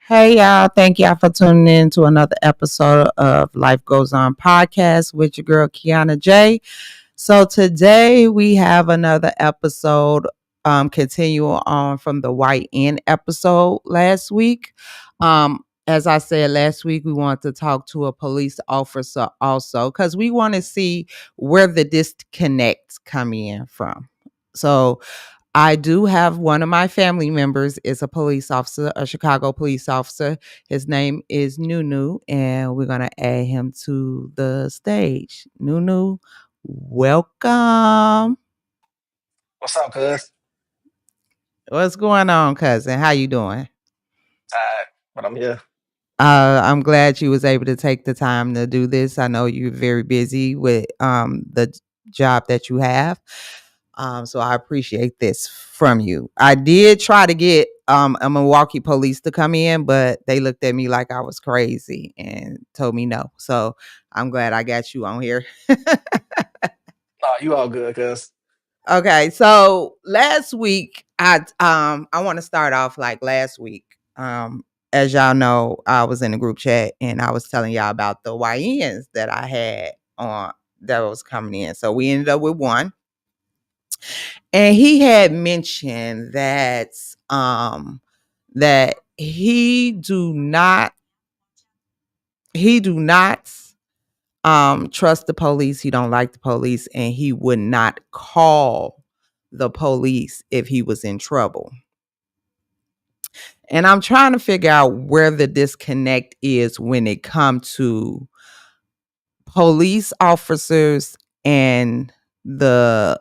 Hey y'all, thank y'all for tuning in to another episode of Life Goes On podcast with your girl Kianna J. So today we have another episode, continuing on from the White End episode last week. As I said last week, we want to talk to a police officer also because we want to see where the disconnects come in from. So I do have one of my family members is a police officer, a Chicago police officer. His name is Nunu, and we're gonna add him to the stage. Nunu, welcome. What's up, cuz? What's going on, cousin? How you doing? But I'm here. I'm glad you was able to take the time to do this. I know you're very busy with the job that you have. So I appreciate this from you. I did try to get a Milwaukee police to come in, but they looked at me like I was crazy and told me no. So I'm glad I got you on here. Nah, you all good, cuz. Okay, so last week I want to start off like last week. As y'all know, I was in the group chat and I was telling y'all about the YNs that I had on that was coming in. So we ended up with one. And he had mentioned that he do not trust the police. He don't like the police, and he would not call the police if he was in trouble. And I'm trying to figure out where the disconnect is when it comes to police officers and the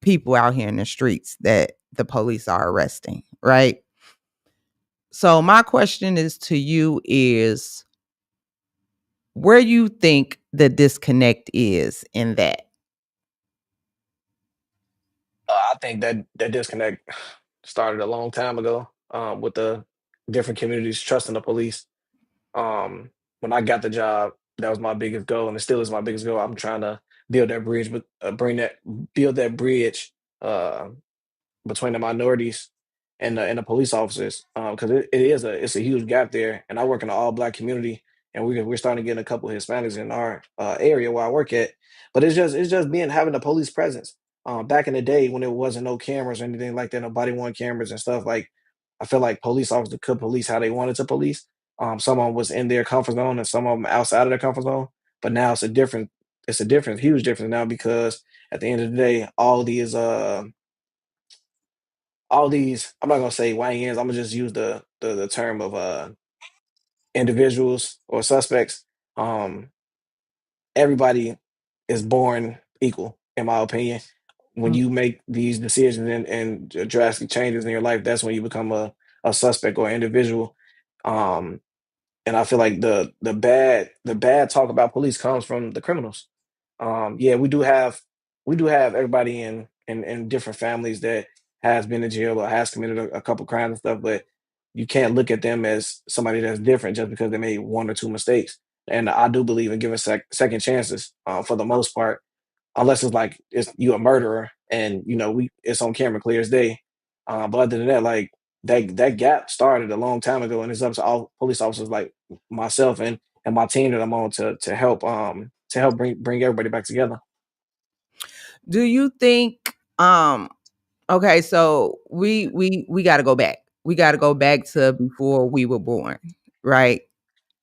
people out here in the streets that the police are arresting, right? So my question is to you is where you think the disconnect is in that. I think that disconnect started a long time ago, with the different communities trusting the police. When I got the job, that was my biggest goal, and it still is my biggest goal. I'm trying to build that bridge, but build that bridge uh, between the minorities and the police officers, because it's a huge gap there. And I work in an all black community, and we're starting to get a couple of Hispanics in our area where I work at. But it's just being having the police presence. Back in the day when there wasn't no cameras or anything like that, nobody wanted cameras and stuff. Like I feel like police officers could police how they wanted to police. Some of them was in their comfort zone, and some of them outside of their comfort zone. But now it's a different, huge difference now because at the end of the day, all these I'm not gonna say YNs, I'm gonna just use the term of individuals or suspects. Um Everybody is born equal, in my opinion. When Mm. you make these decisions and drastic changes in your life, that's when you become a suspect or individual. Um and I feel like the bad talk about police comes from the criminals. Yeah, we do have everybody in different families that has been in jail or has committed a couple crimes and stuff, but you can't look at them as somebody that's different just because they made one or two mistakes. And I do believe in giving second chances, for the most part, unless it's like it's you a murderer and we it's on camera clear as day. But other than that, like that gap started a long time ago, and it's up to all police officers like myself and my team that I'm on to help bring everybody back together. Do you think okay, so we got to go back. We got to go back to before we were born, right?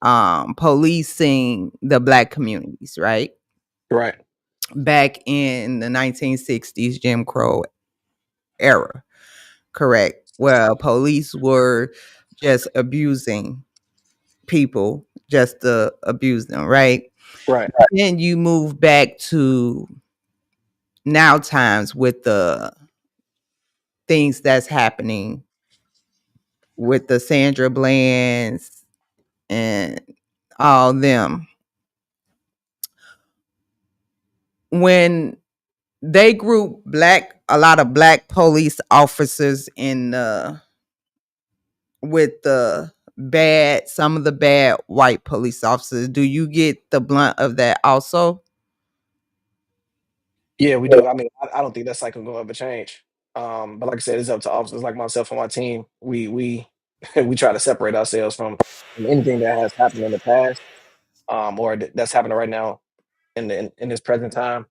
Policing the black communities, right? Right, Back in the 1960s Jim Crow era, correct? Well, police were just abusing people just to abuse them, right? right, Then you move back to now times with the things that's happening with the Sandra Bland's and all them. when they group a lot of black police officers in with the some of the bad white police officers, do you get the blunt of that also? Yeah, we do. I mean, I don't think that cycle gonna ever change. But like I said, it's up to officers like myself and my team. We we try to separate ourselves from anything that has happened in the past, or that's happening right now in this present time.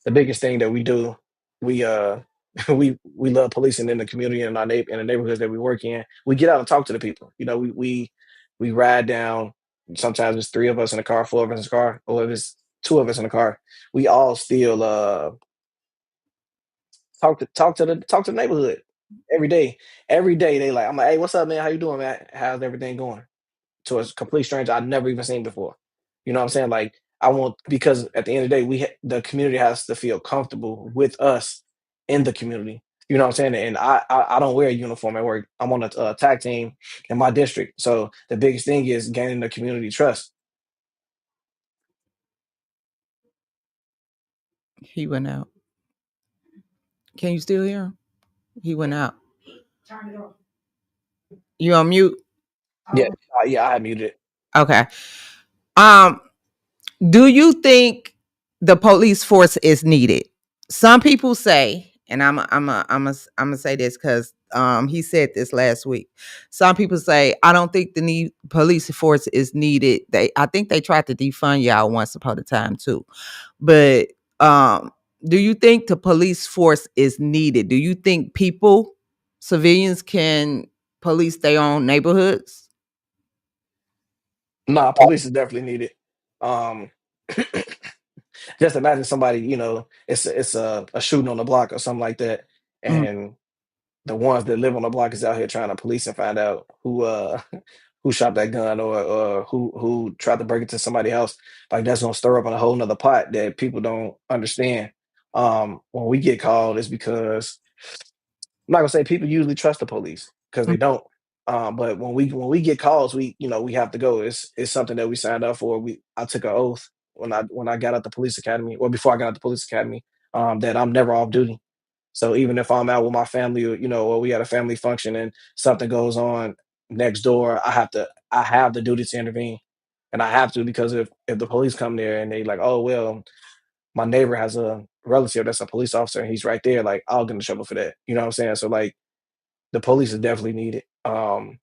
The biggest thing that we do, we we love policing in the community and in the neighborhoods that we work in. We get out and talk to the people. You know, we ride down. Sometimes it's three of us in the car, four of us in the car, or if it's two of us in the car. We all still talk to the neighborhood every day. Every day they like, I'm like, hey, what's up, man? How you doing, man? How's everything going? To a complete stranger I never even seen before. You know what I'm saying? Like I want because at the end of the day, the community has to feel comfortable with us in the community. You know what I'm saying? And I don't wear a uniform at work. I'm on a tag team in my district. So the biggest thing is gaining the community trust. He went out. Can you still hear him? He went out. You on mute? Yeah, yeah, I muted it. Okay. Um, do you think the police force is needed? Some people say, and I'm gonna say this because he said this last week. Some people say I don't think the need police force is needed. I think they tried to defund y'all once upon a time too. But do you think the police force is needed? Do you think civilians can police their own neighborhoods? Nah, police is definitely needed. Um, just imagine somebody, it's a shooting on the block or something like that, Mm. and the ones that live on the block is out here trying to police and find out who who shot that gun or who tried to break into somebody's house. Like that's gonna stir up in a whole nother pot that people don't understand. When we get called, it's because I'm not gonna say people usually trust the police because they don't. But when we get calls, we have to go. It's something that we signed up for. I took an oath when I got out the police academy or before I got out the police academy, that I'm never off duty. So even if I'm out with my family, or we had a family function and something goes on next door, I have the duty to intervene. And I have to because if the police come there and they like, oh well, my neighbor has a relative that's a police officer and he's right there, like I'll get in trouble for that. You know what I'm saying? So like the police is definitely needed. I'm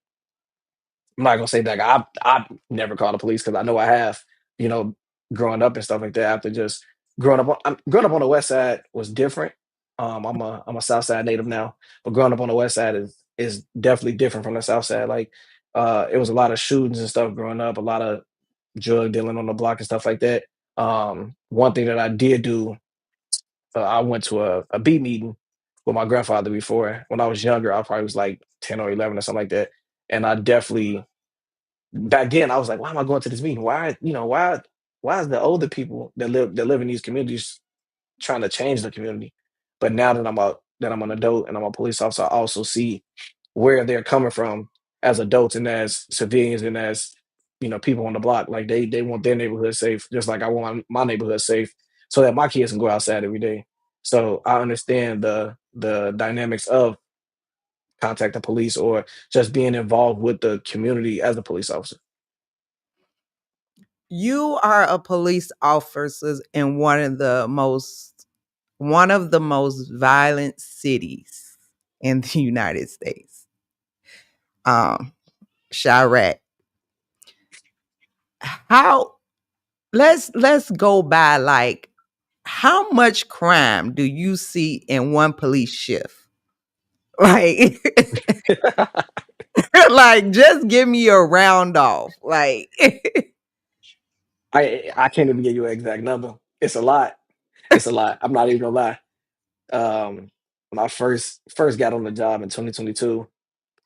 not gonna say that I've never called the police because I know I have, you know, growing up and stuff like that. After just growing up on the west side was different. I'm a south side native now, but growing up on the west side is definitely different from the south side. Like it was a lot of shootings and stuff growing up, a lot of drug dealing on the block and stuff like that. One thing that I did do, I went to a beat meeting with my grandfather before when I was younger. I probably was like 10 or 11 or something like that, and I definitely back then I was like, why am I going to this meeting? Why is the older people that live in these communities trying to change the community? But now that I'm an adult and I'm a police officer, I also see where they're coming from as adults and as civilians and as people on the block. Like they want their neighborhood safe, just like I want my neighborhood safe, so that my kids can go outside every day. So I understand the dynamics of contacting police or just being involved with the community as a police officer. You are a police officer in one of the most violent cities in the United States. Um, Chirac. How let's go by like how much crime do you see in one police shift? Like like just give me a round off. Like I can't even give you an exact number. It's a lot. It's a lot. I'm not even gonna lie. When I first got on the job in 2022,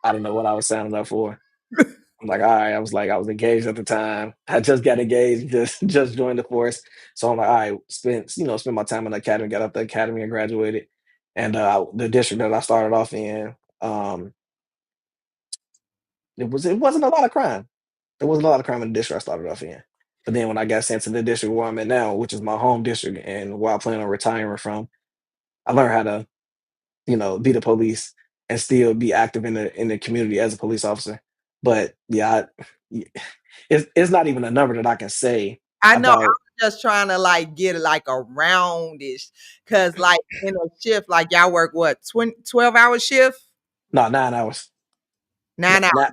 I didn't know what I was signing up for. I'm like, all right. I was engaged at the time. I just got engaged, just joined the force. So I'm like, all right, spend my time in the academy, got out the academy and graduated. And the district that I started off in, it wasn't a lot of crime. There wasn't a lot of crime in the district I started off in. But then when I got sent to the district where I'm at now, which is my home district, and where I plan on retiring from, I learned how to, be the police and still be active in the community as a police officer. But yeah, it's not even a number that I can say I know. I about. was just trying to like get like a roundish, cause like in a shift, like y'all work what 12 hour shift, No, 9 hours. 9 hours. Not,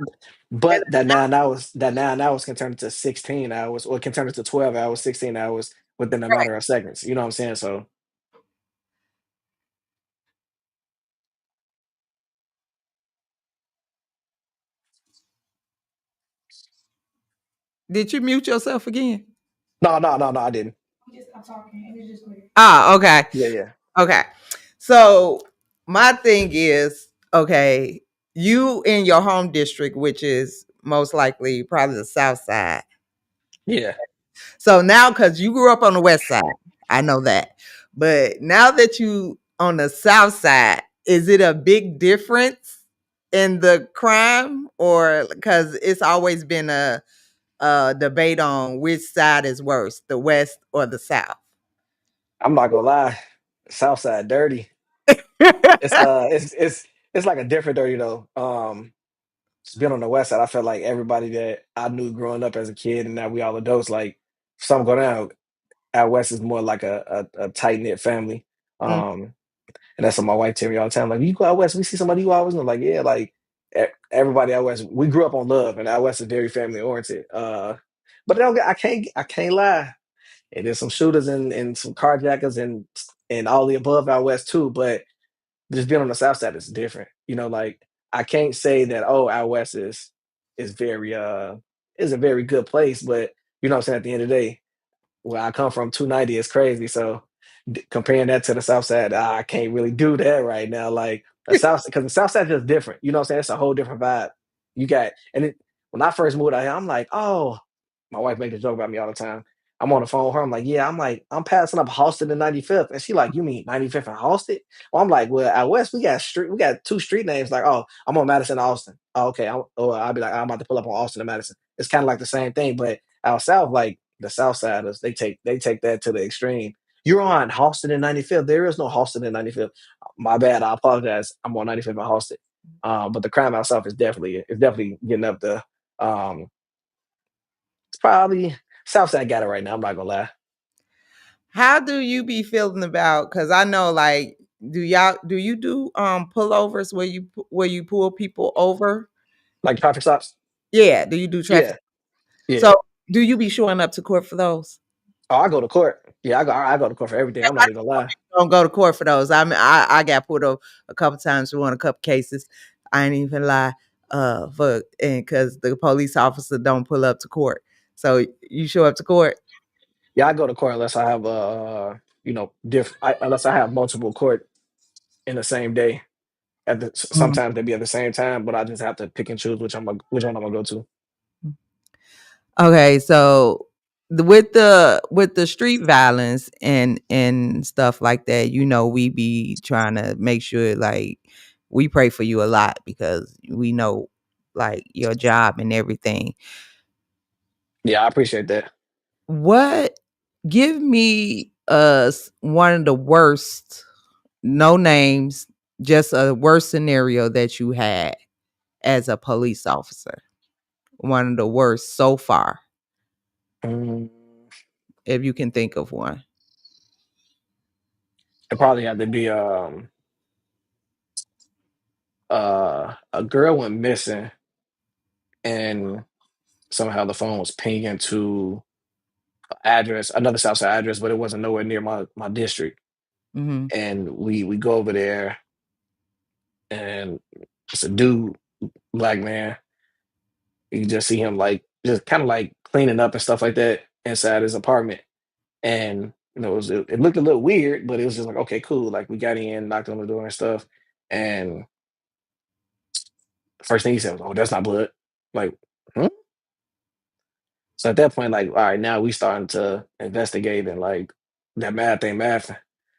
but that 9 hours can turn into 16 hours, or it can turn into 12 hours, 16 hours within a matter of seconds. You know what I'm saying? So Did you mute yourself again? no, no, no, no, I didn't. Ah, okay. Yeah, yeah, Okay. So my thing is, okay, you in your home district, which is most likely probably the south side. yeah. So now because you grew up on the west side, I know that. But now that you on the south side, is it a big difference in the crime? Or because it's always been a debate on which side is worse, the west or the south? I'm not gonna lie, Southside dirty. It's like a different dirty though. Just being on the west side, I felt like everybody that I knew growing up as a kid, and now we all adults. Like, if something go down, out west is more like a tight knit family. Mm. Um, And that's what my wife tell me all the time. Like, you go out west, we see somebody you always know. Like, yeah, like everybody out west. We grew up on love, and out west is very family oriented. But I can't lie. And there's some shooters and some carjackers and all the above out west too. But just being on the south side is different. Like, I can't say that, oh, out west is very is a very good place. But you know what I'm saying, at the end of the day, where I come from, 290 is crazy. So comparing that to the South Side, I can't really do that right now. Like the South, because the South Side is just different. You know what I'm saying? It's a whole different vibe. When I first moved out here, I'm like, oh, my wife makes a joke about me all the time. I'm on the phone with her. I'm like, yeah, I'm passing up Halsted and 95th. And she like, you mean 95th and Halsted? Well, I'm like, well, out west, we got two street names. Like, oh, I'm on Madison and Austin. Oh, okay. Or I'll be like, I'm about to pull up on Austin and Madison. It's kind of like the same thing. But out south, like the South Siders, they take that to the extreme. You're on Halsted and 95th. There is no Halsted and 95th. My bad. I apologize. I'm on 95th and Halsted. But the crime out south is definitely getting up there. Um, it's probably Southside got it right now. I'm not gonna lie. How do you be feeling about? Because I know, like, do you do pullovers where you pull people over? Like traffic stops. Yeah, do you do traffic? Yeah, yeah. So do you be showing up to court for those? Oh, I go to court. Yeah, I go to court for everything. I'm not even gonna lie. Don't go to court for those. I mean, I got pulled over a couple times for a couple cases. I ain't even lie. For and because the police officer don't pull up to court, so you show up to court. Yeah, I go to court unless I have unless I have multiple court in the same day. Mhm. Sometimes they be at the same time, but I just have to pick and choose which one I'm gonna go to. Okay, so with the street violence and stuff like that, we be trying to make sure like we pray for you a lot because we know like your job and everything. Yeah, I appreciate that. What give me one of the worst, no names, just a worst scenario that you had as a police officer. One of the worst so far, Mm, if you can think of one. it probably had to be a girl went missing, and somehow the phone was pinging to address, another Southside address, but it wasn't nowhere near my district. Mhm. And we go over there, and it's a dude, black man. You just see him like just kind of like cleaning up and stuff like that inside his apartment. And it looked a little weird, but it was just like, okay, cool. Like, we got in, knocked on the door and stuff. And the first thing he said was, "Oh, that's not blood." Like, hmm? So at that point, like, all right, now we starting to investigate, and like that math ain't math.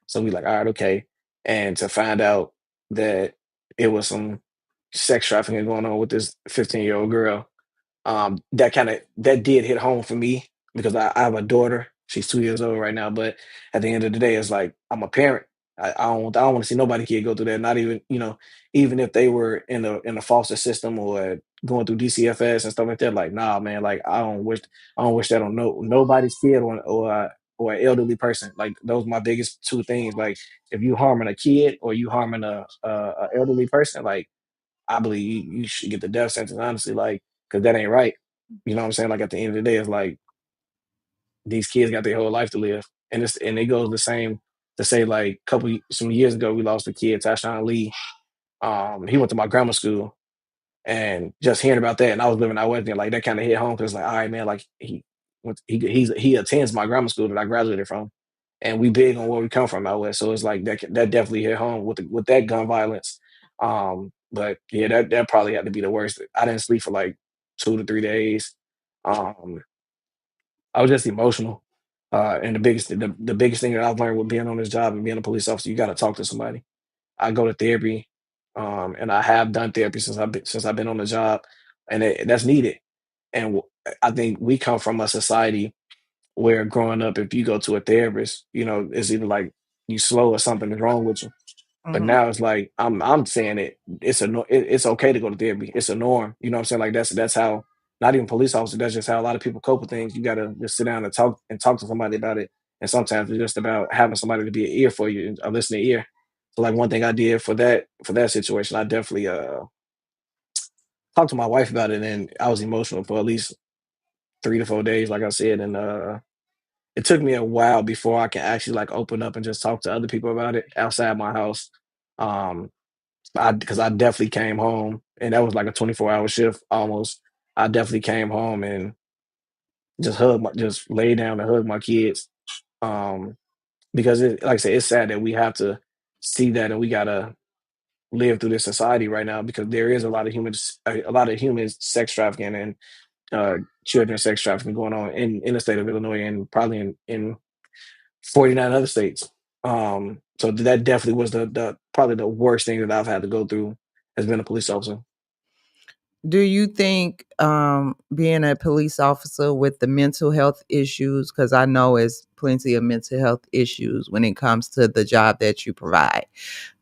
So we like, all right, okay. And to find out that it was some sex trafficking going on with this 15-year-old girl, that did hit home for me because I have a daughter. She's 2 years old right now, but at the end of the day, it's like I'm a parent. I don't want to see nobody kid go through that. Not even even if they were in a foster system or going through DCFS and stuff like that. Like nah, man. Like I don't wish that on nobody's kid or an elderly person. Like those are my biggest two things. Like if you harming a kid or you harming a elderly person, like I believe you should get the death sentence, honestly, like, because that ain't right. You know what I'm saying? Like at the end of the day, it's like these kids got their whole life to live. And it goes the same to say like some years ago we lost a kid, Tashawn Lee. He went to my grammar school and just hearing about that, and I was living out west there, like that kind of hit home because like, all right, man, like he attends my grammar school that I graduated from, and we big on where we come from out west, so it's like that definitely hit home with that gun violence. But yeah, that probably had to be the worst. I didn't sleep for like 2 to 3 days. Um, I was just emotional. And the biggest thing that I've learned with being on this job and being a police officer, you got to talk to somebody. I go to therapy, and I have done therapy since I've been on the job, and that's needed. And I think we come from a society where growing up, if you go to a therapist, it's either like you slow or something is wrong with you. But Mhm. now it's like I'm saying it's okay to go to therapy. It's a norm. You know what I'm saying? Like that's how not even police officers, that's just how a lot of people cope with things. You gotta just sit down and talk to somebody about it. And sometimes it's just about having somebody to be an ear for you, a listening ear. So like one thing I did for that situation, I definitely talked to my wife about it, and I was emotional for at least 3 to 4 days, like I said, and it took me a while before I can actually like open up and just talk to other people about it outside my house. Um, because I definitely came home and that was like a 24-hour shift almost. I definitely came home and just lay down and hug my kids. Um, because like I said, it's sad that we have to see that and we gotta live through this society right now because there is a lot of human sex trafficking and uh children sex trafficking going on in the state of Illinois and probably in 49 other states. So that definitely was the probably the worst thing that I've had to go through as being a police officer. Do you think being a police officer with the mental health issues, because I know it's plenty of mental health issues when it comes to the job that you provide,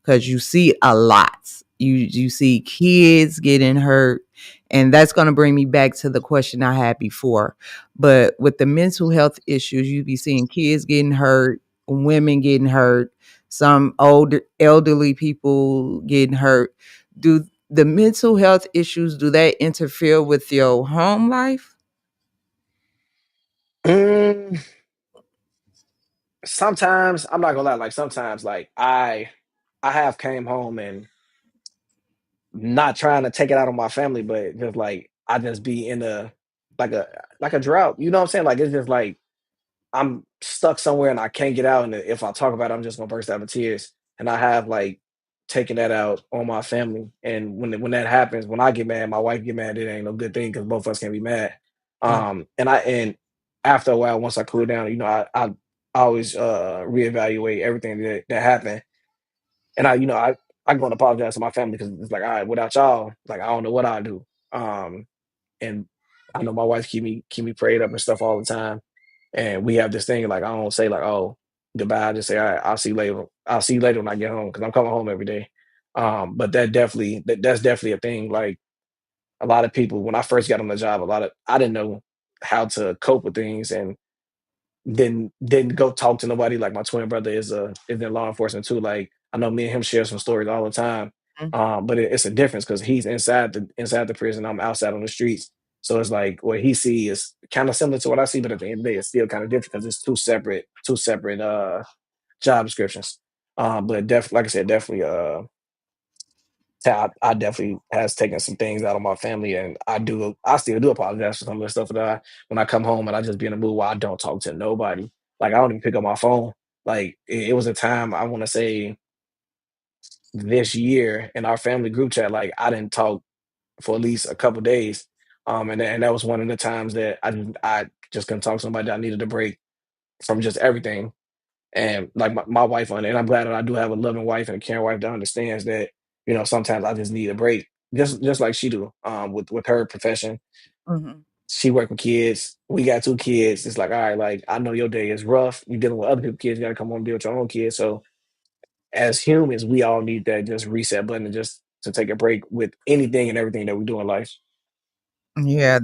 because you see a lot. You see kids getting hurt, and that's going to bring me back to the question I had before. But with the mental health issues, you be seeing kids getting hurt, women getting hurt, some older elderly people getting hurt. Do the mental health issues, do they interfere with your home life? Mm, sometimes I'm not gonna lie, like sometimes like I have came home and not trying to take it out on my family, but just like I just be in a drought. You know what I'm saying? Like it's just like I'm stuck somewhere and I can't get out. And if I talk about it, I'm just gonna burst out in tears. And I have like taken that out on my family. And when that happens, when I get mad, my wife get mad. It ain't no good thing because both of us can be mad. Mm, And after a while, once I cool down, I always reevaluate everything that happened. And I go and apologize to my family because it's like, all right, without y'all, like I don't know what I do. Um, and I know my wife keep me prayed up and stuff all the time. And we have this thing like I don't say like, oh, goodbye. I just say, all right, I'll see you later. I'll see you later when I get home because I'm coming home every day. But that's definitely a thing. Like a lot of people, when I first got on the job, I didn't know how to cope with things and didn't go talk to nobody. Like my twin brother is in law enforcement too. Like I know me and him share some stories all the time. mm. But it's a difference because he's inside the prison. I'm outside on the streets. So it's like what he see is kind of similar to what I see, but at the end of the day, it's still kind of different because it's two separate job descriptions. But definitely, like I said, definitely I definitely has taken some things out of my family, and I still do apologize for some of the stuff that when I come home and I just be in a mood where I don't talk to nobody. Like I don't even pick up my phone. Like it was a time I want to say this year in our family group chat, like I didn't talk for at least a couple days. And that was one of the times that I just couldn't talk to somebody. I needed a break from just everything. And like my wife on it, and I'm glad that I do have a loving wife and a caring wife that understands that, sometimes I just need a break. Just like she do, with her profession. Mhm. She work with kids. We got two kids. It's like, all right, like I know your day is rough. You're dealing with other people's kids. You got to come home and deal with your own kids. So as humans, we all need that just reset button and just to take a break with anything and everything that we do in life. Yeah,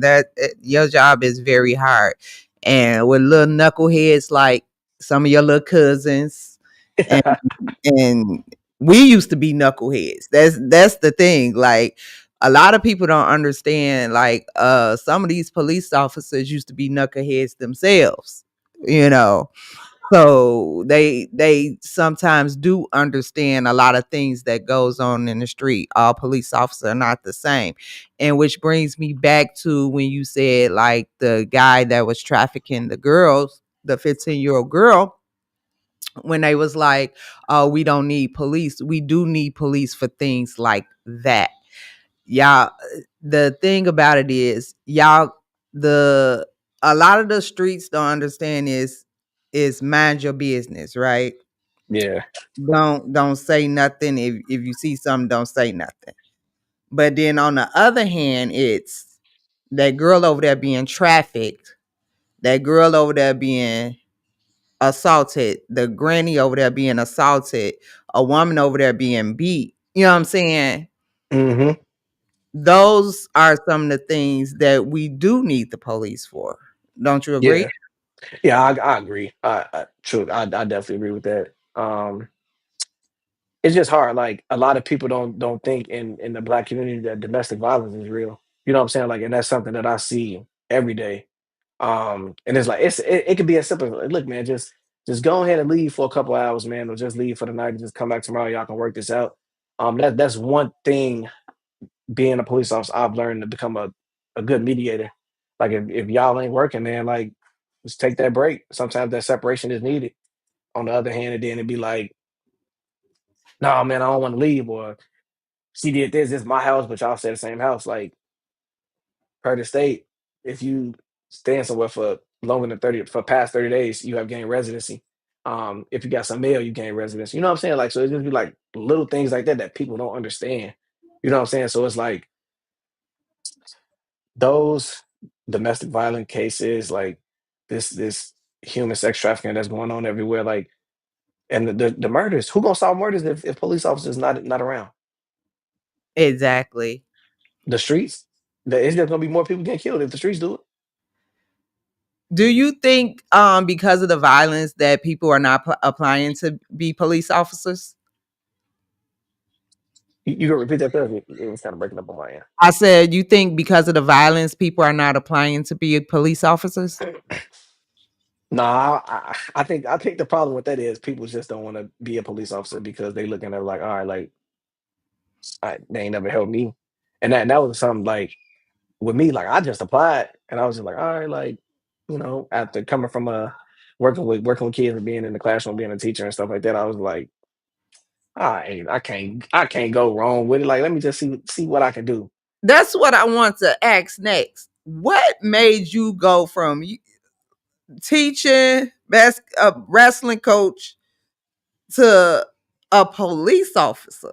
your job is very hard, and with little knuckleheads like some of your little cousins, and and we used to be knuckleheads. That's the thing. Like a lot of people don't understand. Like some of these police officers used to be knuckleheads themselves. You know, so they sometimes do understand a lot of things that goes on in the street. All police officers are not the same. And which brings me back to when you said like the guy that was trafficking the girls, the 15-year-old girl, when they was like, oh, we don't need police. We do need police for things like that. Y'all, the thing about it is, y'all, the a lot of the streets don't understand is mind your business, right? Yeah. Don't say nothing. If you see something, don't say nothing. But then on the other hand, it's that girl over there being trafficked, that girl over there being assaulted, the granny over there being assaulted, a woman over there being beat. You know what I'm saying? Hmm. Those are some of the things that we do need the police for. Don't you agree? Yeah. Yeah. I agree. True. I definitely agree with that. It's just hard. Like a lot of people don't think in the black community that domestic violence is real. You know what I'm saying? Like, and that's something that I see every day. And it's like it could be as simple as, look, man, just go ahead and leave for a couple hours, man, or just leave for the night and just come back tomorrow. Y'all can work this out. That's one thing being a police officer I've learned to become a good mediator. Like if y'all ain't working, man, like just take that break. Sometimes that separation is needed. On the other hand, and then it'd be like, no, man, I don't want to leave, or she did this is my house, but y'all stay the same house. Like per the state, if you staying somewhere for longer than 30 for past 30 days, you have gained residency. If you got some mail, you gain residency. You know what I'm saying? Like, so it just be like little things like that that people don't understand. You know what I'm saying? So it's like those domestic violent cases, like this human sex trafficking that's going on everywhere, like and the murders. Who gonna solve murders if police officers not around? Exactly. The streets. It's just gonna be more people getting killed if the streets do it. Do you think because of the violence that people are not applying to be police officers? You can repeat that because it was kind of breaking up on my I said you think because of the violence people are not applying to be police officers? end. Nah, I think the problem with that is people just don't want to be a police officer because they looking at like, all right, like they ain't never helped me, and that was something like with me, like I just applied, and I was just like, all right, like after coming from working with kids and being in the classroom, being a teacher and stuff like that, I was like, I can't go wrong with it. Like, let me just see what I can do. That's what I want to ask next. What made you go from teaching, a wrestling coach, to a police officer?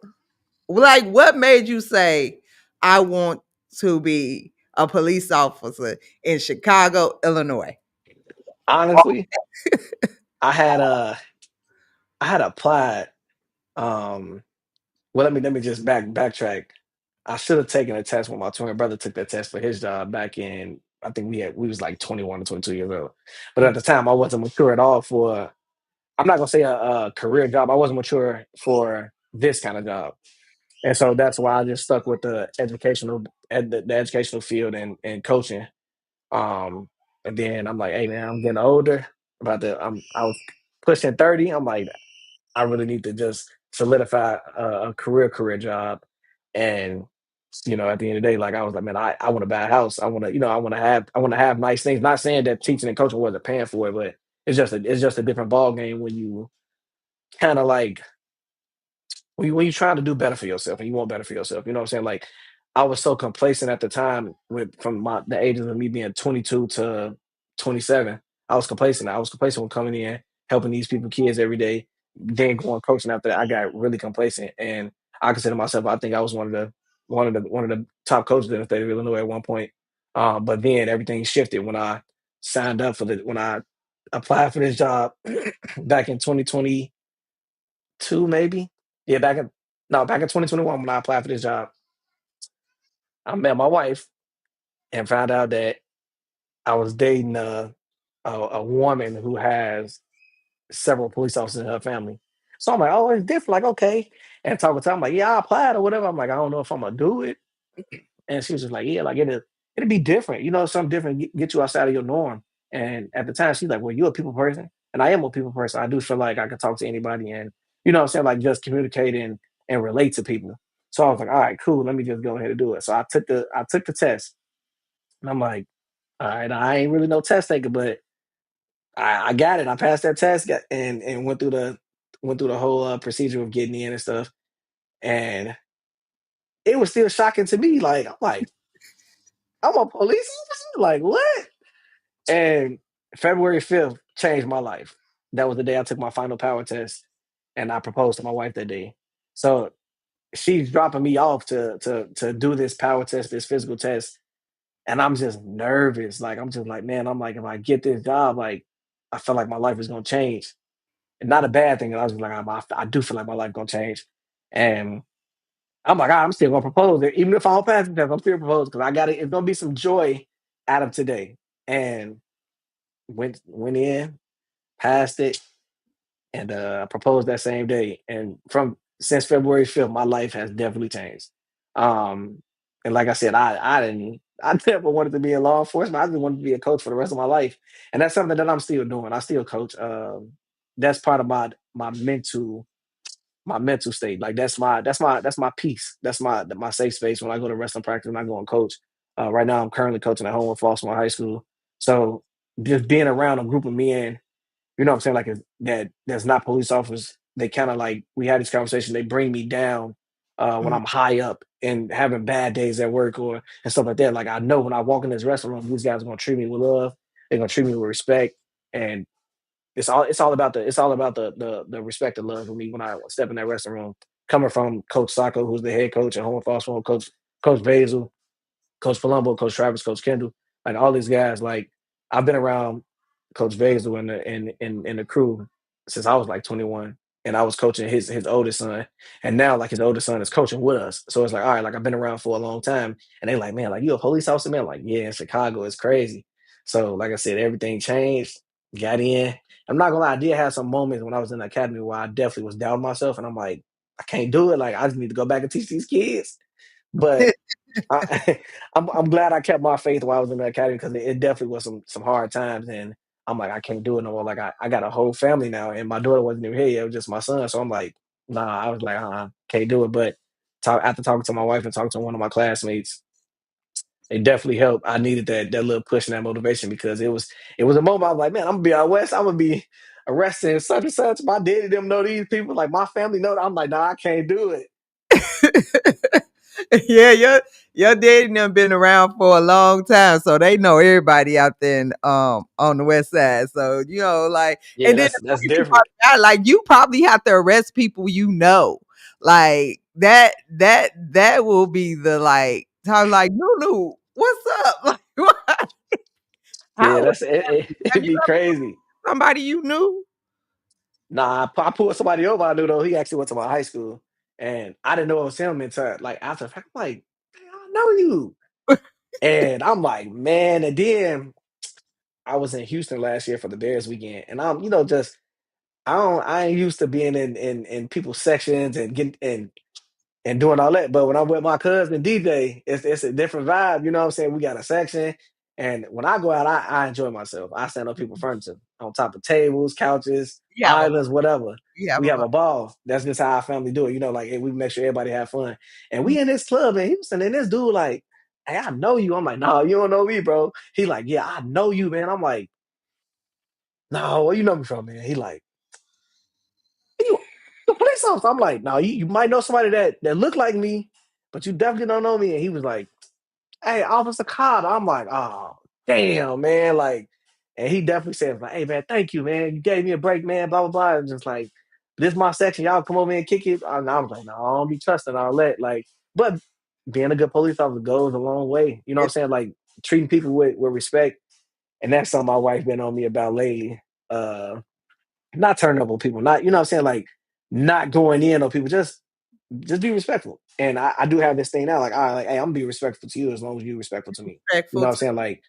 Like, what made you say, I want to be a police officer in Chicago, Illinois? Honestly, I had I had applied. Um, well, let me just backtrack. I should have taken a test when my twin brother took that test for his job back in. I think we was like 21 or 22 years old, but at the time I wasn't mature at all for. I'm not gonna say a career job. I wasn't mature for this kind of job, and so that's why I just stuck with the educational field and coaching. Um, and then I'm like, hey man, I'm getting older. I was pushing 30. I'm like, I really need to just solidify a career job. And at the end of the day, like I was like, man, I want to buy a house. I want to have nice things. Not saying that teaching and coaching wasn't paying for it, but it's just a different ball game when you kind of like when you're trying to do better for yourself and you want better for yourself. You know what I'm saying? Like I was so complacent at the time from the ages of me being 22 to 27. I was complacent. I was complacent with coming in, helping these people, kids every day. Then going coaching after that, I got really complacent, and I consider myself. I think I was one of the top coaches in the state of Illinois at one point. But then everything shifted when I signed up when I applied for this job back in 2022, maybe. Yeah, back in 2021 when I applied for this job, I met my wife and found out that I was dating a woman who has several police officers in her family. So I'm like, oh, it's different. Like, okay. And talking to her, I'm like, yeah, I applied or whatever. I'm like, I don't know if I'm gonna do it. And she was just like, yeah, like it'll be different. You know, something different, get you outside of your norm. And at the time, she's like, well, you're a people person. And I am a people person. I do feel like I can talk to anybody and, you know what I'm saying, like just communicate and relate to people. So I was like, all right, cool. Let me just go ahead and do it. So I took the test. And I'm like, all right, I ain't really no test taker, but I got it. I passed that test and went through the whole procedure of getting in and stuff. And it was still shocking to me. Like, I'm a police officer? Like, what? And February 5th changed my life. That was the day I took my final power test and I proposed to my wife that day. So she's dropping me off to do this power test, this physical test. And I'm just nervous. Like, I'm just like, man, I'm like, if I get this job, like, I feel like my life is gonna change. And not a bad thing. I was like, I do feel like my life gonna change. And I'm like, I'm still gonna propose it. Even if I don't pass the test, I'm still proposing because I got it. It's gonna be some joy out of today. And went in, passed it, and proposed that same day. And from since February 5th, my life has definitely changed. Um, and like I said, I never wanted to be in law enforcement. I just wanted to be a coach for the rest of my life, and that's something that I'm still doing. I still coach. That's part of my mental state. Like that's my peace. That's my safe space when I go to wrestling practice and I go and coach. Right now, I'm currently coaching at home with Baltimore High School. So just being around a group of men, you know what I'm saying, like that's not police officers. They kind of like we had this conversation. They bring me down when Mhm. I'm high up and having bad days at work or and stuff like that. Like I know when I walk in this restaurant, these guys are gonna treat me with love. They're gonna treat me with respect, and it's all about the respect and love for me when I step in that restaurant room. Coming from Coach Sacco, who's the head coach at Home Foster, Coach Basil, Coach Palumbo, Coach Travis, Coach Kendall, like all these guys. Like I've been around Coach Basil and the crew since I was like 21, and I was coaching his oldest son, and now like his oldest son is coaching with us. So it's like all right, like I've been around for a long time, and they like, man, like you a police officer, man? I'm like, yeah, in Chicago, it's crazy. So like I said, everything changed. Got in. I'm not gonna lie, I did have some moments when I was in the academy where I definitely was doubting myself, and I'm like, I can't do it. Like I just need to go back and teach these kids. But I'm glad I kept my faith while I was in the academy because it definitely was some hard times, and I'm like I can't do it no more. Like I got a whole family now, and my daughter wasn't even here yet; it was just my son. So I'm like, nah, I was like, can't do it. But after talking to my wife and talking to one of my classmates, it definitely helped. I needed that little push and that motivation because it was a moment I was like, man, I'm gonna be out west. I'm gonna be arrested and such and such. My daddy them know these people, like my family know. I'm like, nah, I can't do it. Yeah, your daddy and them been around for a long time, so they know everybody out there on the west side. So like, Yeah, and then that's the that's crazy different. part about it, like you probably have to arrest people like that will be the like time like Lulu, what's up? Like what? Yeah, How that's it. have It'd you be ever crazy. somebody you knew? Nah, I pulled somebody over I knew though. He actually went to my high school, and I didn't know it was him until like after the fact. I'm like, "Man, I know you," and I'm like, man. And then I was in Houston last year for the Bears weekend, and I'm just I ain't used to being in people's sections and getting and doing all that. But when I'm with my cousin DJ, it's a different vibe. You know what I'm saying? We got a section. And when I go out, I enjoy myself. I stand on people's furniture, on top of tables, couches, You have a islands, whatever. you have We a have a ball. That's just how our family do it. Like we make sure everybody have fun. And we in this club in Houston, and this dude like, hey, I know you. I'm like, no, you don't know me, bro. He like, yeah, I know you, man. I'm like, no, where you know me from, man? He like, you the police officer. I'm like, no, you might know somebody that look like me, but you definitely don't know me. And he was like, hey, Officer Cobb. I'm like, oh, damn, man. Like, and he definitely said, like, hey, man, thank you, man. You gave me a break, man, blah, blah, blah. And just like, this is my section. Y'all come over and kick it. And I was like, no, I don't be trusting all that. Like, but being a good police officer goes a long way. You know what I'm saying? Like, treating people with respect, and that's something my wife been on me about lately. Uh, not turning up on people, not you know what I'm saying, like not going in on people, just be respectful. And I do have this thing now, like I like, hey, I'm gonna be respectful to you as long as you're respectful to me. You know Respectful what I'm to saying? Like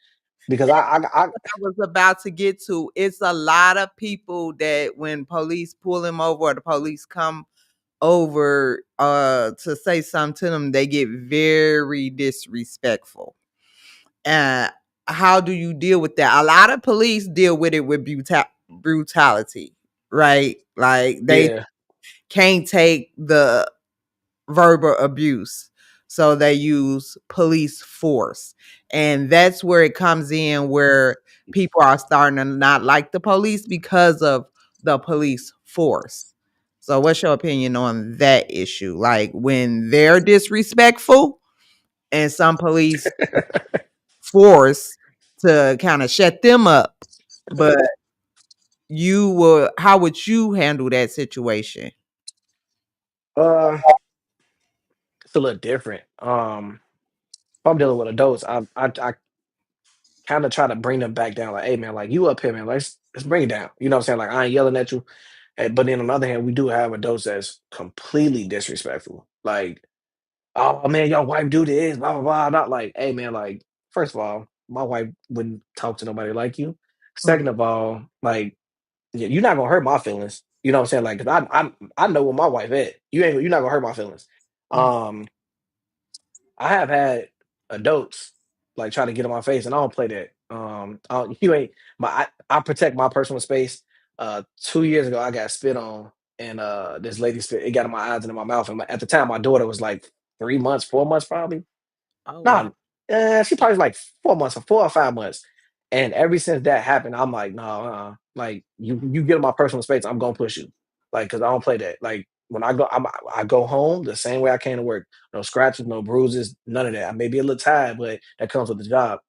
because I I was about to get to. It's a lot of people that when police pull him over or the police come over to say something to them, they get very disrespectful. And how do you deal with that? A lot of police deal with it with brutality, right? Like they yeah. can't take the verbal abuse. So they use police force. And that's where it comes in where people are starting to not like the police because of the police force. So what's your opinion on that issue? Like when they're disrespectful and some police force to kind of shut them up, but you will how would you handle that situation? uh it's a little different. If I'm dealing with adults, I kind of try to bring them back down. Like, hey man, like you up here, man. Let's bring it down. You know what I'm saying? Like I ain't yelling at you. But then on the other hand, we do have adults that's completely disrespectful. Like, oh man, your wife do this, blah blah blah. Not like, hey man, like first of all, my wife wouldn't talk to nobody like you. Mm, Second of all, like yeah, you're not gonna hurt my feelings. You know what I'm saying? Like, 'cause I know where my wife at. You're not gonna hurt my feelings. mm. Um, I have had adults like try to get in my face, and I don't play that. You ain't I protect my personal space. 2 years ago, I got spit on, and this lady spit. It got in my eyes and in my mouth. And at the time, my daughter was like 3 months, 4 months, probably. Oh wow. Nah, she probably was like 4 months or 4 or 5 months. And ever since that happened, I'm like, no, like you get in my personal space, I'm gonna push you, like, cause I don't play that. Like when I go home the same way I came to work, no scratches, no bruises, none of that. I may be a little tired, but that comes with the job.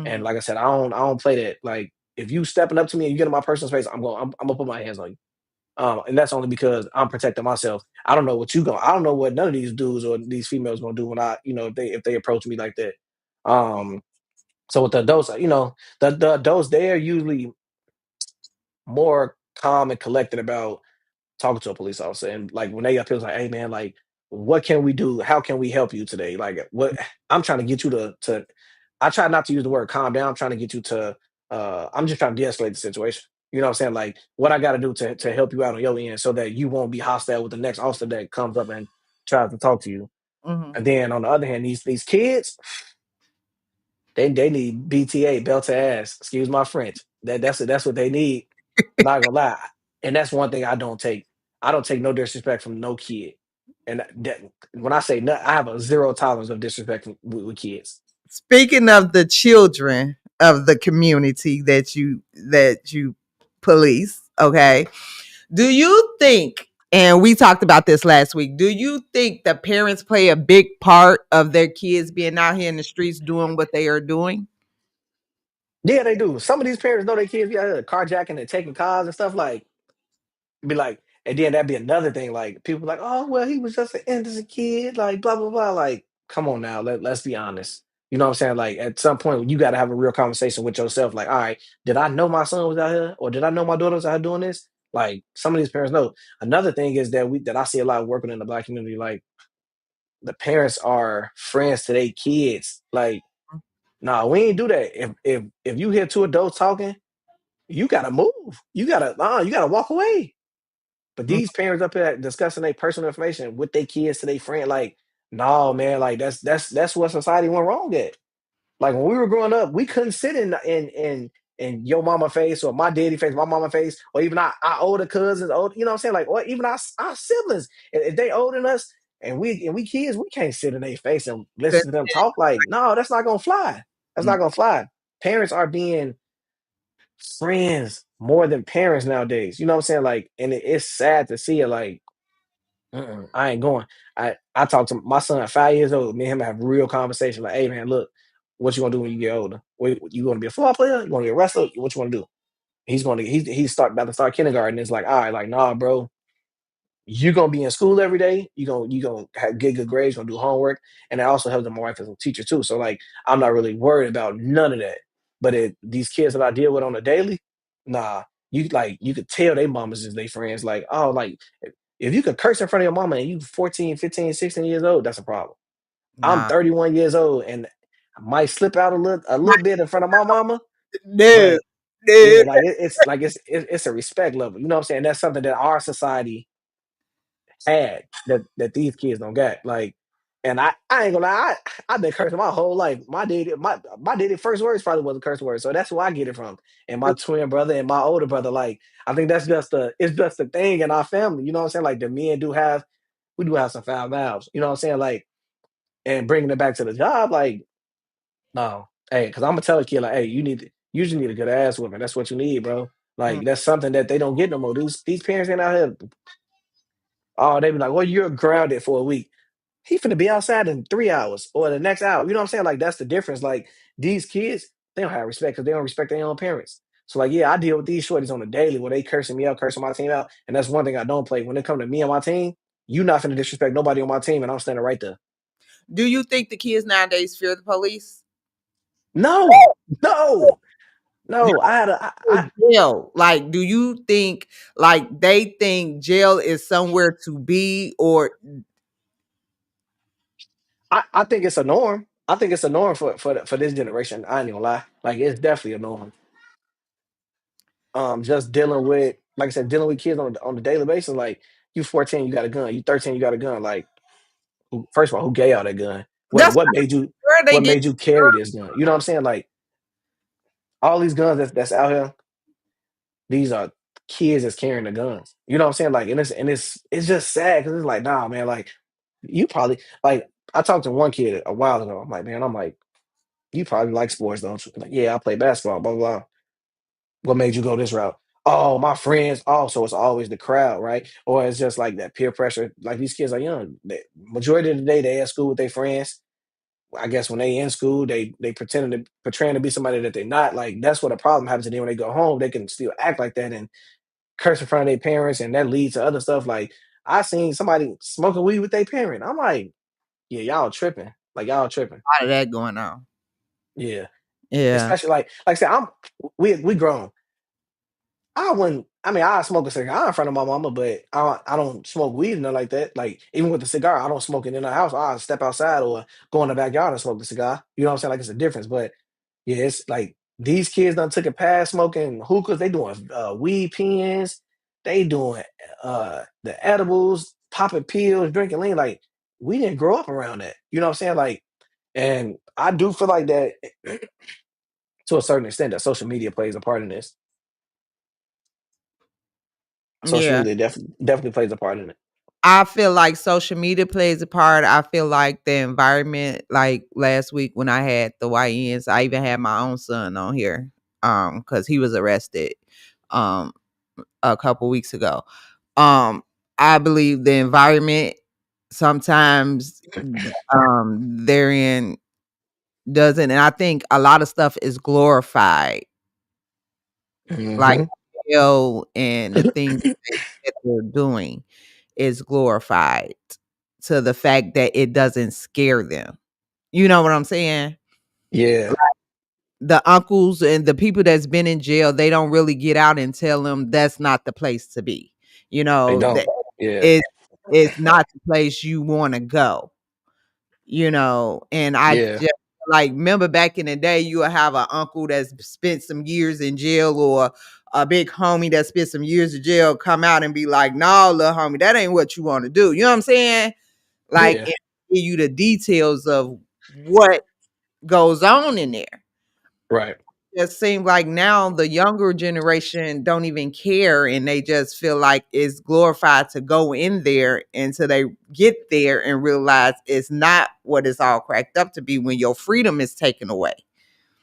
And Mhm. like I said, I don't play that. Like if you stepping up to me and you get in my personal space, I'm gonna put my hands on you. And that's only because I'm protecting myself. I don't know what none of these dudes or these females gonna do when if they approach me like that. Um, so with the adults, the adults, they are usually more calm and collected about talking to a police officer. And like when they up here, it's like, hey man, like what can we do? How can we help you today? Like what I'm trying to get you to I try not to use the word calm down. I'm trying to get you to I'm just trying to de-escalate the situation. You know what I'm saying? Like what I gotta do to help you out on your end so that you won't be hostile with the next officer that comes up and tries to talk to you. Mhm. And then on the other hand, these kids, they need BTA, belt to ass. Excuse my French. That's what they need. Not gonna lie, and that's one thing I don't take. I don't take no disrespect from no kid. And when I say I have a zero tolerance of disrespect with kids. Speaking of the children of the community that you police, okay? Do you think, and we talked about this last week, do you think the parents play a big part of their kids being out here in the streets doing what they are doing? Yeah, they do. Some of these parents know their kids be out here carjacking and taking cars and stuff. Like be like, and then that'd be another thing. Like people like, oh well, he was just an innocent kid. Like blah blah blah. Like come on now, let's be honest. You know what I'm saying? Like at some point, you got to have a real conversation with yourself. Like, all right, did I know my son was out here, or did I know my daughter was out here doing this? Like some of these parents know. Another thing is that I see a lot of working in the black community. Like the parents are friends to their kids. Like, nah, we ain't do that. If you hear two adults talking, you gotta move. You gotta walk away. But Mm, these parents up here discussing their personal information with their kids to their friend, like, no, man, like that's what society went wrong at. Like when we were growing up, we couldn't sit in your mama face or my daddy face, my mama face, or even our older cousins, you know what I'm saying? Like, or even our siblings. If they older than us and we kids, we can't sit in their face and good. listen to them talk. Like, no, that's not gonna fly. That's Mm, not gonna fly. Parents are being friends more than parents nowadays. You know what I'm saying? Like, and it's sad to see it. Like, I ain't going. I talked to my son at 5 years old. Me and him have real conversation. Like, hey man, look, what you gonna do when you get older? You gonna be a football player? You wanna be a wrestler? What you wanna do? He's about to start kindergarten. It's like, all right, like, nah, bro. you're gonna be in school every day. You gonna get good grades. Gonna do homework, and it also helps my wife as a teacher too. So like, I'm not really worried about none of that. But these kids that I deal with on a daily, nah, you could tell they mamas is they friends. Like, oh, like if you could curse in front of your mama and you 14, 15, 16 years old, that's a problem. I'm Nah. 31 years old and I might slip out a little bit in front of my mama, No, but no. yeah, like it's a respect level. You know what I'm saying? That's something that our society had that these kids don't get. Like, and I ain't gonna lie, I've been cursing my whole life. My daddy first words probably was a curse word, so that's where I get it from. And my twin brother and my older brother, like, I think that's just the thing in our family. You know what I'm saying? Like the men we do have some foul mouths. You know what I'm saying? Like, and bringing it back to the job, like, no, hey, because I'm gonna tell a kid like, hey, you just need a good ass woman. That's what you need, bro. Mm. Like that's something that they don't get no more. These parents ain't out here. Oh, they be like, well, you're grounded for a week. He finna be outside in 3 hours or the next hour. You know what I'm saying? Like that's the difference. Like these kids, they don't have respect because they don't respect their own parents. So like, yeah, I deal with these shorties on the daily where they cursing me out, cursing my team out, and that's one thing I don't play. When it come to me and my team, you not finna disrespect nobody on my team, and I'm standing right there. Do you think the kids nowadays fear the police? No, no, You no. I had a, know, jail. Like, do you think like they think jail is somewhere to be, or I think it's a norm. I think it's a norm for this generation. I ain't gonna lie. Like it's definitely a norm. Just dealing with, like I said, dealing with kids on the daily basis. Like you 14, you got a gun. You 13, you got a gun. Like first of all, who gave y'all that gun? What that's what made you where they what get. made you carry this gun? You know what I'm saying? Like all these guns that's out here, these are kids that's carrying the guns. You know what I'm saying? Like and it's just sad because it's like, nah, man, like you probably like I talked to one kid a while ago. I'm like, you probably like sports, don't you? Like, yeah, I play basketball, blah, blah, blah. What made you go this route? Oh, my friends. Oh, so it's always the crowd, right? Or it's just like that peer pressure. Like these kids are young. Majority of the day, they at school with their friends. I guess when they in school, they pretending to portraying to be somebody that they're not. Like that's what a problem happens to them when they go home. They can still act like that and curse in front of their parents, and that leads to other stuff. Like I seen somebody smoking weed with their parent. I'm like, yeah, y'all tripping. Like y'all tripping. A lot of that going on. Yeah, Yeah, especially like I said, we grown. I wouldn't. I mean, I smoke a cigar in front of my mama, but I don't smoke weed and nothing like that. Like even with the cigar, I don't smoke it in the house. I step outside or go in the backyard and smoke the cigar. You know what I'm saying? Like it's a difference. But yeah, it's like these kids done took it past smoking hookahs. They doing weed pens. They doing the edibles, popping pills, drinking lean. Like we didn't grow up around that. You know what I'm saying? Like, and I do feel like that to a certain extent that social media plays a part in this. Social yeah. media definitely plays a part in it. I feel like social media plays a part. I feel like the environment, like last week when I had the YNs, I even had my own son on here, because he was arrested, um, a couple weeks ago. Um, I believe the environment sometimes, therein doesn't, and I think a lot of stuff is glorified, like Mhm. and the things that they're doing is glorified to the fact that it doesn't scare them. You know what I'm saying? Yeah, The uncles and the people that's been in jail, they don't really get out and tell them that's not the place to be. You they know, that don't. Yeah, it it's not the place you want to go. And I yeah, just like remember back in the day, you would have an uncle that's spent some years in jail, or a big homie that spent some years in jail come out and be like, "No, little homie, that ain't what you want to do." You know what I'm saying? Like, yeah. and give you the details of what goes on in there. Right, It seems like now the younger generation don't even care, and they just feel like it's glorified to go in there until they get there and realize it's not what it's all cracked up to be when your freedom is taken away.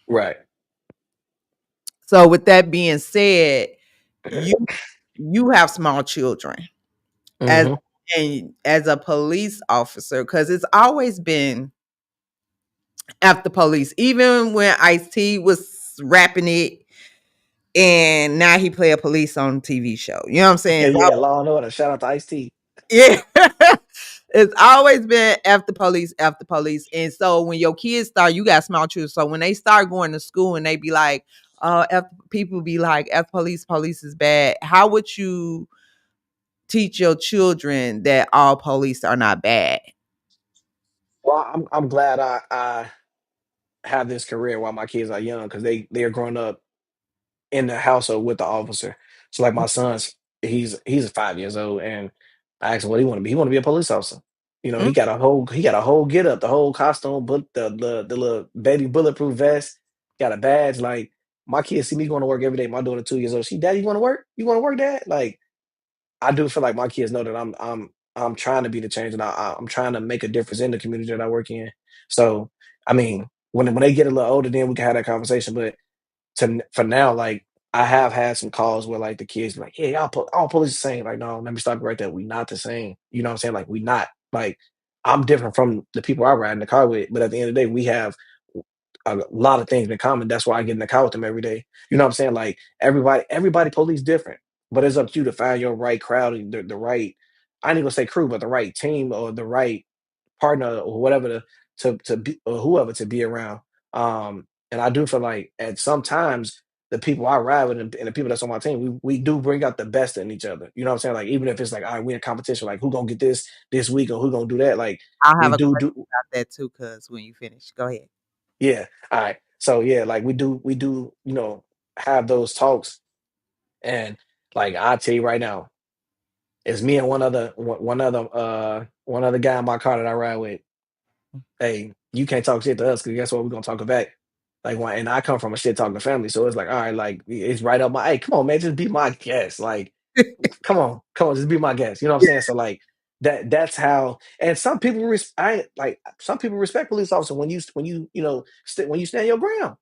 right. So with that being said, you you have small children as Mhm. and as a police officer, because it's always been after police, even when Ice T was rapping it, and now he play a police on TV show. You know what I'm saying? Yeah, Law and Order. Shout out to Ice T. Yeah. It's always been F the police. And so when your kids start, you got small children. So when they start going to school and they be like, people be like, F police, police is bad. How would you teach your children that all police are not bad? Well, I'm glad I have this career while my kids are young because they're growing up in the household with the officer. So like my son's he's 5 years old and I asked him what he want to be. He want to be a police officer. You know, Mm. he got a whole get up, the whole costume, but the little baby bulletproof vest, got a badge. Like my kids see me going to work every day. My daughter 2 years old. She, Daddy, you want to work? You want to work, Dad? Like I do feel like my kids know that I'm trying to be the change and I'm trying to make a difference in the community that I work in. So I mean, when they get a little older, then we can have that conversation. But for now, like I have had some calls where like the kids be like, "Yeah, all police the same." Like, no, let me stop you right there. We not the same. You know what I'm saying? Like, we not. Like, I'm different from the people I ride in the car with, but at the end of the day, we have a lot of things in common. That's why I get in the car with them every day. You know what I'm saying? Like everybody police different, but it's up to you to find your right crowd, and the right. I ain't even gonna say crew, but the right team or the right partner or whatever to be or whoever to be around. And I do feel like at sometimes the people I ride with and the people that's on my team, we do bring out the best in each other. You know what I'm saying? Like even if it's like, all right, we in competition, like who gonna get this week or who gonna do that? Like I'll we have a do question about that too, cuz when you finish. Go ahead. yeah. All right. So yeah, like we do, have those talks and like I tell you right now, it's me and one other guy in my car that I ride with. Hey, you can't talk shit to us because guess what? We're gonna talk it back. Like when and I come from a shit talking family, so it's like, all right, like it's right up my hey, come on, man, just be my guest. Like, come on, just be my guest. You know what I'm Yeah. saying? So like that's how and some people I like some people respect police officers when you stand your ground.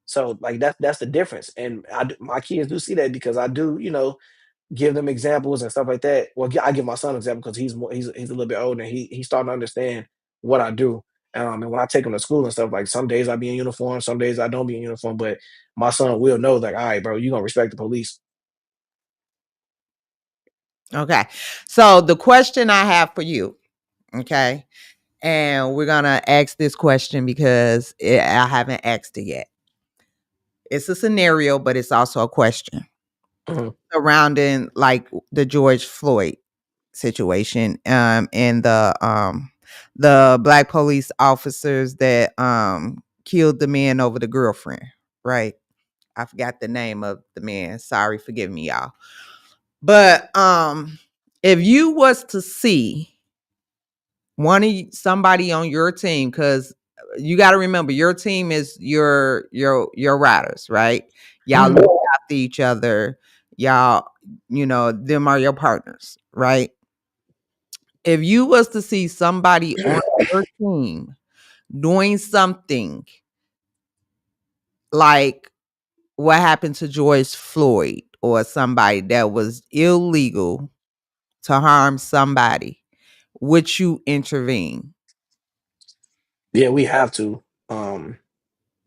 So like that's the difference. And my kids do see that because I do, give them examples and stuff like that. Well, I give my son an example because he's a little bit older and he's starting to understand what I do. And when I take him to school and stuff, like some days I be in uniform, some days I don't be in uniform, but my son will know, like, all right, bro, you gonna respect the police. Okay. So the question I have for you, okay, and we're gonna ask this question because I haven't asked it yet. It's a scenario, but it's also a question Mhm. surrounding like the George Floyd situation, and the black police officers that killed the man over the girlfriend, right? I forgot the name of the man. Sorry, forgive me, y'all. But if you was to see somebody on your team, because you got to remember your team is your riders, right? Y'all look Mhm. after each other. Y'all, them are your partners, right? If you was to see somebody on your team doing something like what happened to George Floyd or somebody that was illegal to harm somebody, would you intervene? Yeah, we have to.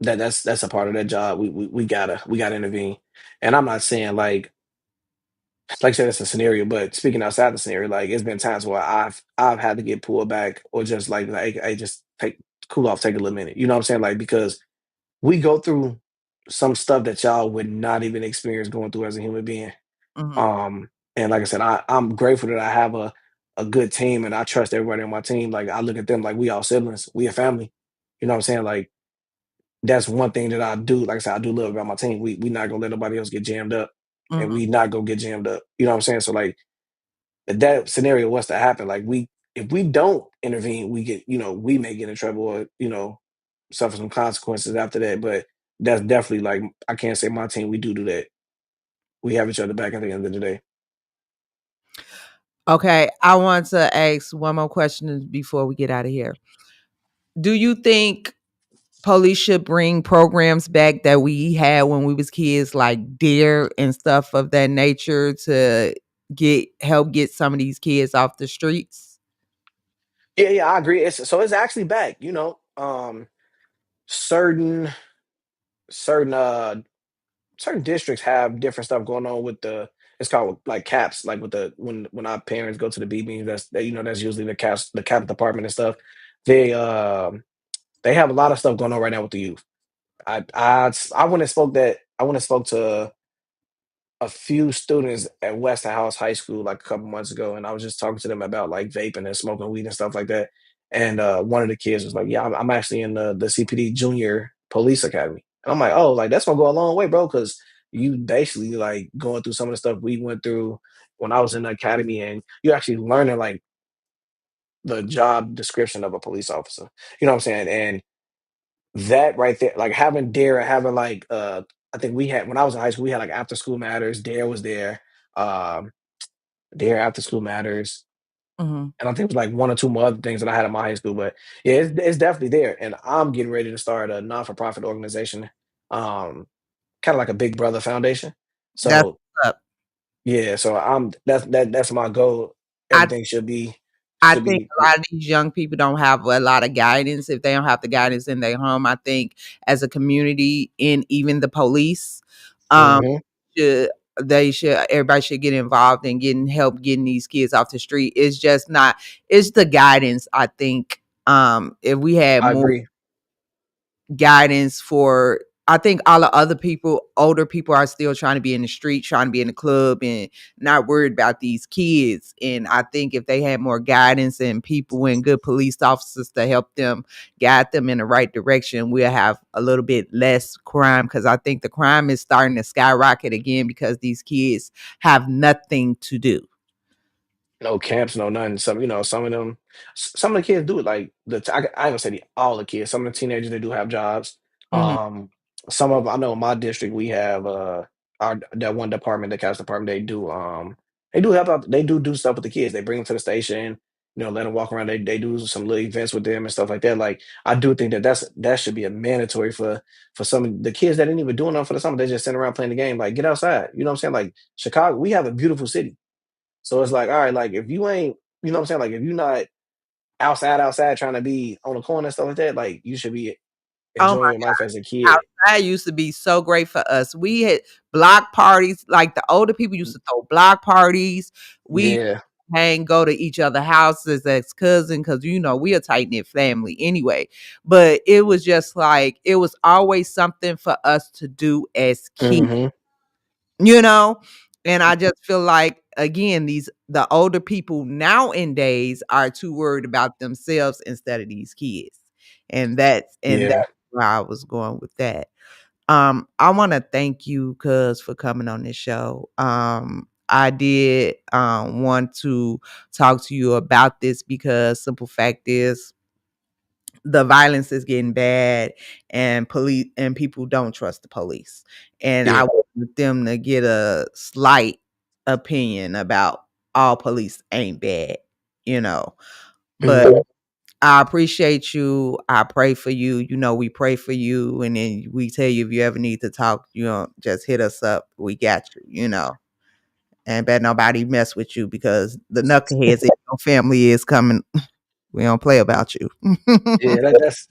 That's a part of that job. We gotta intervene. And I'm not saying like I said, it's a scenario, but speaking outside the scenario, like it's been times where I've had to get pulled back or just like I just take cool off, take a little minute. You know what I'm saying? Like because we go through some stuff that y'all would not even experience going through as a human being. Mhm. Um, and like I said, I'm grateful that I have a good team and I trust everybody on my team. Like I look at them like we all siblings, we a family. You know what I'm saying? Like that's one thing that I do. Like I said, I do love about my team. We not gonna let nobody else get jammed up, and Mhm. we not gonna get jammed up. You know what I'm saying? So like if that scenario was to happen, like if we don't intervene, we may get in trouble or suffer some consequences after that. But that's definitely like I can't say my team. We do that. We have each other back at the end of the day. Okay, I want to ask one more question before we get out of here. Do you think police should bring programs back that we had when we was kids, like Dare and stuff of that nature, to help get some of these kids off the streets? Yeah, yeah, I agree. It's actually back. Certain certain districts have different stuff going on with the it's called like caps, like with the when our parents go to the BB, that's that, that's usually the cap department and stuff. They they have a lot of stuff going on right now with the youth. I went and spoke that I went and spoke to a few students at Westinghouse High School like a couple months ago, and I was just talking to them about like vaping and smoking weed and stuff like that. And one of the kids was like, "Yeah, I'm actually in the CPD Junior Police Academy." And I'm like, "Oh, like that's gonna go a long way, bro, because you basically like going through some of the stuff we went through when I was in the academy, and you actually learning like the job description of a police officer. You know what I'm saying? And that right there, like having Dare, having like I think we had when I was in high school, we had like after school matters. Dare was there. Um, Dare after school matters, Mhm. and I think it was like one or two more other things that I had in my high school. But yeah, it's definitely there. And I'm getting ready to start a non for profit organization, um, kind of like a Big Brother Foundation. That's So what's up. yeah, so that's my goal. I Everything I should think be a lot of these young people don't have a lot of guidance. If they don't have the guidance in their home, I think as a community and even the police, um, hmm should everybody should get involved in getting help getting these kids off the street. It's just not it's the guidance, I think. If we had I more agree. guidance for I think all the other people, older people are still trying to be in the street, trying to be in the club and not worried about these kids. And I think if they had more guidance and people and good police officers to help them guide them in the right direction, we'll have a little bit less crime because I think the crime is starting to skyrocket again because these kids have nothing to do. No camps, no nothing. Some of them, some of the kids do it. Like I ain't gonna say all the kids. Some of the teenagers they do have jobs. Mhm. Um, some of I know in my district we have our that one department, the cash department. They do help out. They do stuff with the kids. They bring them to the station. Let them walk around. They do some little events with them and stuff like that. Like I do think that should be a mandatory for some of the kids that ain't even doing nothing for the summer. They just sitting around playing the game. Like get outside. You know what I'm saying? Like Chicago, we have a beautiful city. So it's like, all right, like if you ain't, you know what I'm saying? Like if you're not outside trying to be on the corner and stuff like that, like you should be Oh enjoying your life as a kid. outside used to be so great for us. We had block parties, like the older people used to throw block parties. We Yeah. hang, go to each other houses as cousin because we a tight knit family anyway. But it was just like it was always something for us to do as kids, hmm you know. And I just feel like again, the older people nowadays are too worried about themselves instead of these kids, and that's Yeah. where I was going with that. I want to thank you cuz for coming on this show. I did want to talk to you about this because simple fact is the violence is getting bad and police and people don't trust the police. And I Yeah. want them to get a slight opinion about all police ain't bad, you know. But hmm I appreciate you. I pray for you. We pray for you. And then we tell you if you ever need to talk, just hit us up. We got you. And bet nobody mess with you because the knuckleheads in your family is coming. We don't play about you. Yeah,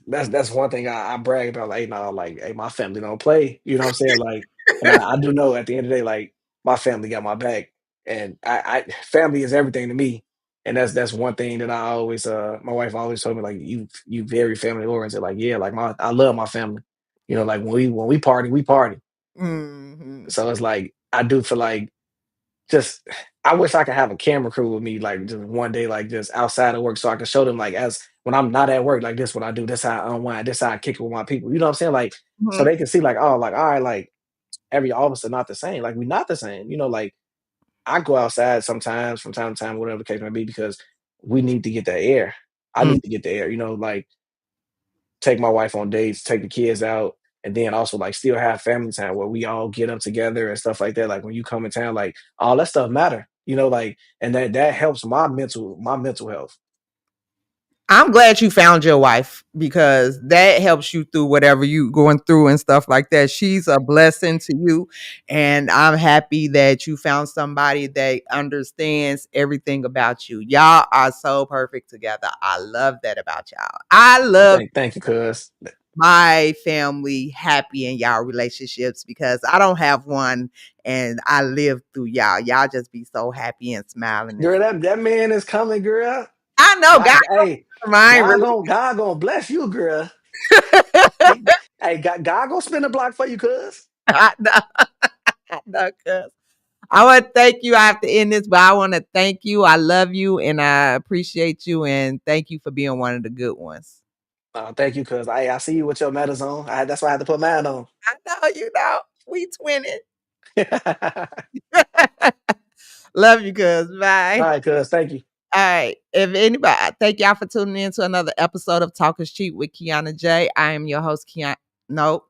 that's one thing I brag about. Like, no, like, hey, my family don't play. You know what I'm saying? Like, and I do know at the end of the day, like, my family got my back, and I family is everything to me. And that's one thing that I always my wife always told me like you very family oriented. Like, yeah, like I love my family. Like when we party, we party. Mhm. So it's like I do feel like just I wish I could have a camera crew with me, like just one day, like just outside of work, so I can show them like as when I'm not at work, like this what I do, this how I unwind, this how I kick it with my people. You know what I'm saying? Like so Mhm. they can see like, oh, like all right, like every all of us are not the same. Like we're not the same. Like I go outside sometimes from time to time, whatever the case may be, because we need to get that air. I Mm. need to get the air, like take my wife on dates, take the kids out, and then also like still have family time where we all get up together and stuff like that. Like when you come in town, like all that stuff matter, like and that helps my mental health. I'm glad you found your wife because that helps you through whatever you going through and stuff like that. She's a blessing to you. And I'm happy that you found somebody that understands everything about you. Y'all are so perfect together. I love that about y'all. I Oh, love thank you, cuz. my family happy in y'all relationships because I don't have one and I live through y'all. Y'all just be so happy and smiling and Girl, stuff. that man is coming, girl. I know God God, hey, mine really. God gonna bless you, girl. Hey, God gonna spin the block for you, cuz. I know, I know, cuz. I want to thank you. I have to end this, but I want to thank you. I love you and I appreciate you and thank you for being one of the good ones. Thank you, cuz. I see you with your medals on. That's why I had to put mine on. I know, we twinning. Love you, cuz. All Bye. right, cuz. Thank you. All right. If anybody, thank y'all for tuning in to another episode of Talkers Cheap with Kianna J. I am your host, Kianna. Nope.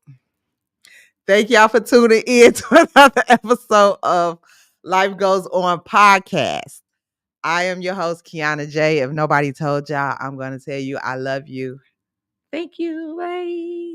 Thank y'all for tuning in to another episode of Life Goes On podcast. I am your host, Kianna J. If nobody told y'all, I'm going to tell you I love you. Thank you. Bye.